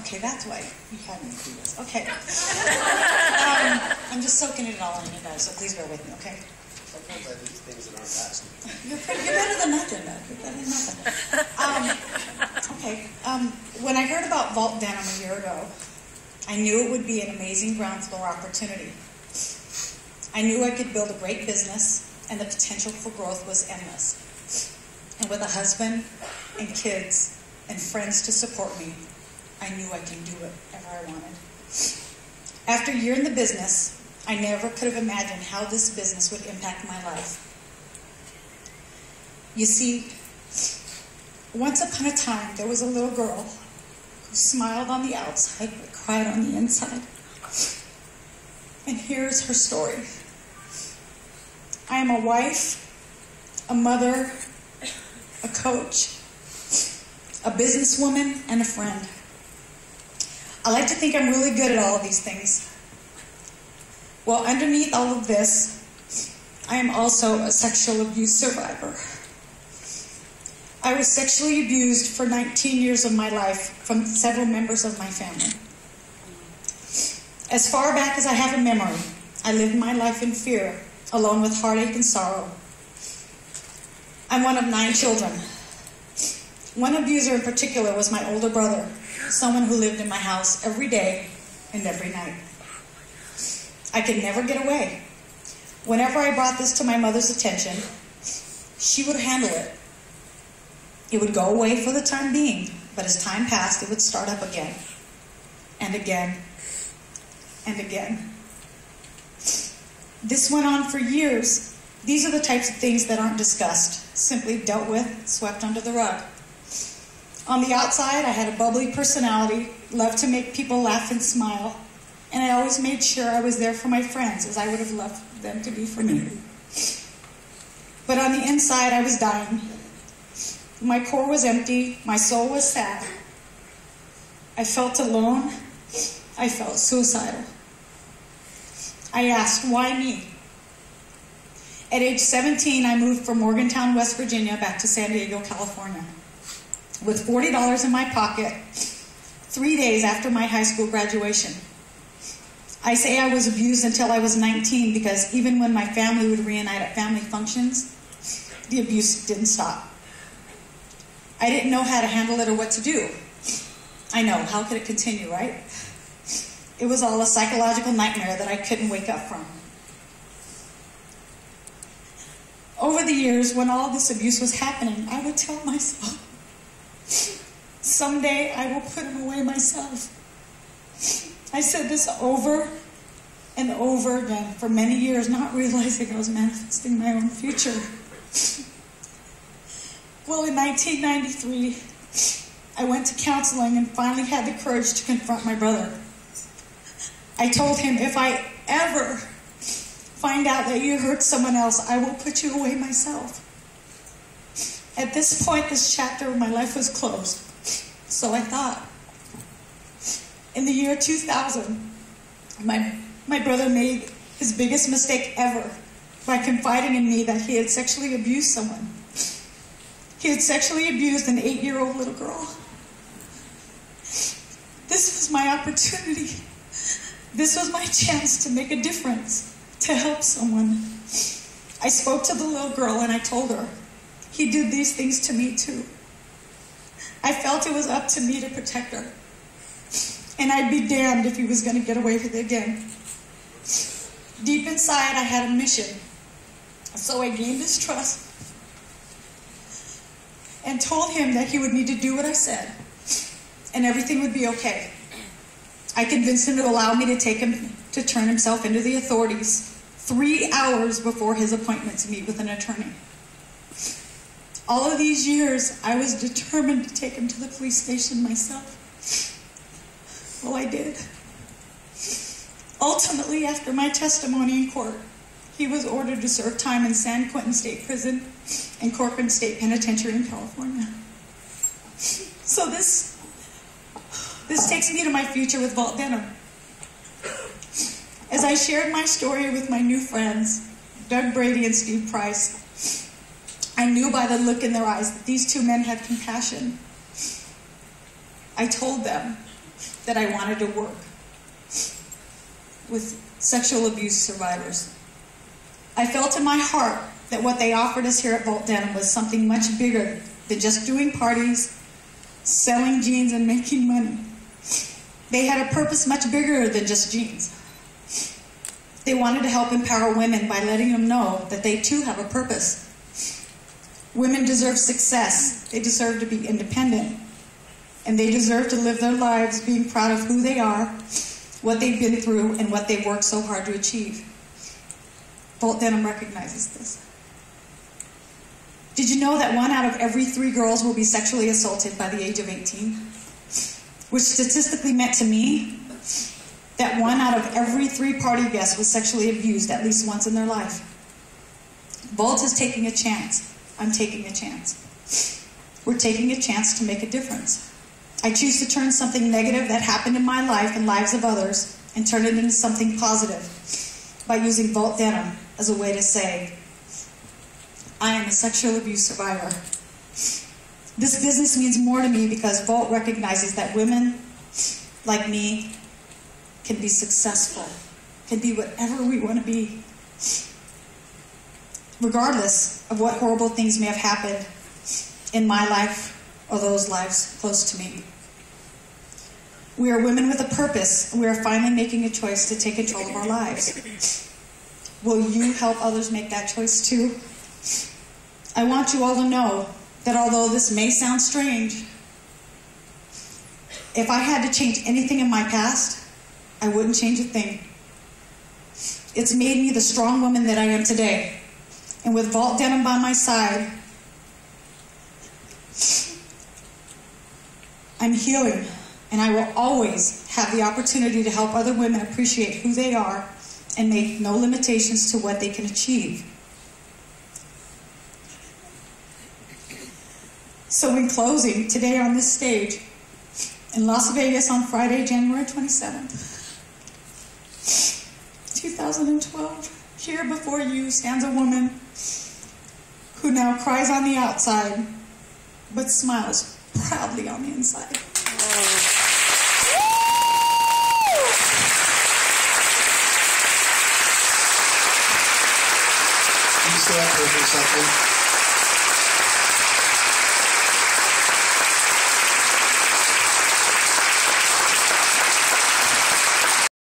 Okay, that's why you had me do this. Okay. I'm just soaking it all in, you guys, so please bear with me, okay? Sometimes I do things that aren't asked. You're better than nothing, though. You're better than nothing. Okay. When I heard about Vault Denim a year ago, I knew it would be an amazing ground floor opportunity. I knew I could build a great business, and the potential for growth was endless. And with a husband and kids and friends to support me, I knew I could do whatever I wanted. After a year in the business, I never could have imagined how this business would impact my life. You see, once upon a time, there was a little girl who smiled on the outside but cried on the inside. And here's her story. I am a wife, a mother, a coach, a businesswoman, and a friend. I like to think I'm really good at all of these things. Well, underneath all of this, I am also a sexual abuse survivor. I was sexually abused for 19 years of my life from several members of my family. As far back as I have a memory, I lived my life in fear, alone with heartache and sorrow. I'm one of 9 children. One abuser in particular was my older brother, someone who lived in my house every day and every night. I could never get away. Whenever I brought this to my mother's attention, she would handle it. It would go away for the time being, but as time passed, it would start up again, and again, and again. This went on for years. These are the types of things that aren't discussed, simply dealt with, swept under the rug. On the outside, I had a bubbly personality, loved to make people laugh and smile, and I always made sure I was there for my friends, as I would have loved them to be for me. But on the inside, I was dying. My core was empty, my soul was sad. I felt alone, I felt suicidal. I asked, why me? At age 17, I moved from Morgantown, West Virginia, back to San Diego, California. With $40 in my pocket, 3 days after my high school graduation. I say I was abused until I was 19 because even when my family would reunite at family functions, the abuse didn't stop. I didn't know how to handle it or what to do. I know, how could it continue, right? It was all a psychological nightmare that I couldn't wake up from. Over the years, when all this abuse was happening, I would tell myself, someday I will put him away myself. I said this over and over again for many years, not realizing I was manifesting my own future. Well, in 1993, I went to counseling and finally had the courage to confront my brother. I told him, if I ever find out that you hurt someone else, I will put you away myself. At this point, this chapter of my life was closed. So I thought. In the year 2000, my brother made his biggest mistake ever by confiding in me that he had sexually abused someone. He had sexually abused an 8-year-old little girl. This was my opportunity. This was my chance to make a difference, to help someone. I spoke to the little girl and I told her, he did these things to me too. I felt it was up to me to protect her. And I'd be damned if he was going to get away with it again. Deep inside, I had a mission. So I gained his trust and told him that he would need to do what I said and everything would be okay. I convinced him to allow me to take him to turn himself into the authorities 3 hours before his appointment to meet with an attorney. All of these years, I was determined to take him to the police station myself. Well, I did. Ultimately, after my testimony in court, he was ordered to serve time in San Quentin State Prison and Corcoran State Penitentiary in California. So this takes me to my future with Vault Denim. As I shared my story with my new friends, Doug Brady and Steve Price, I knew by the look in their eyes that these two men had compassion. I told them, that I wanted to work with sexual abuse survivors. I felt in my heart that what they offered us here at Vault Denim was something much bigger than just doing parties, selling jeans, and making money. They had a purpose much bigger than just jeans. They wanted to help empower women by letting them know that they too have a purpose. Women deserve success. They deserve to be independent. And they deserve to live their lives being proud of who they are, what they've been through, and what they've worked so hard to achieve. Vault Denim recognizes this. Did you know that 1 out of every 3 girls will be sexually assaulted by the age of 18? Which statistically meant to me that 1 out of every 3 party guests was sexually abused at least once in their life. Vault is taking a chance. I'm taking a chance. We're taking a chance to make a difference. I choose to turn something negative that happened in my life and lives of others and turn it into something positive by using Vault Denim as a way to say, I am a sexual abuse survivor. This business means more to me because Vault recognizes that women like me can be successful, can be whatever we want to be, regardless of what horrible things may have happened in my life or those lives close to me. We are women with a purpose, and we are finally making a choice to take control of our lives. Will you help others make that choice too? I want you all to know that although this may sound strange, if I had to change anything in my past, I wouldn't change a thing. It's made me the strong woman that I am today. And with Vault Denim by my side, I'm healing, and I will always have the opportunity to help other women appreciate who they are and make no limitations to what they can achieve. So in closing, today on this stage, in Las Vegas on Friday, January 27th, 2012, here before you stands a woman who now cries on the outside, but smiles proudly on the inside. Can you stay up here for a second?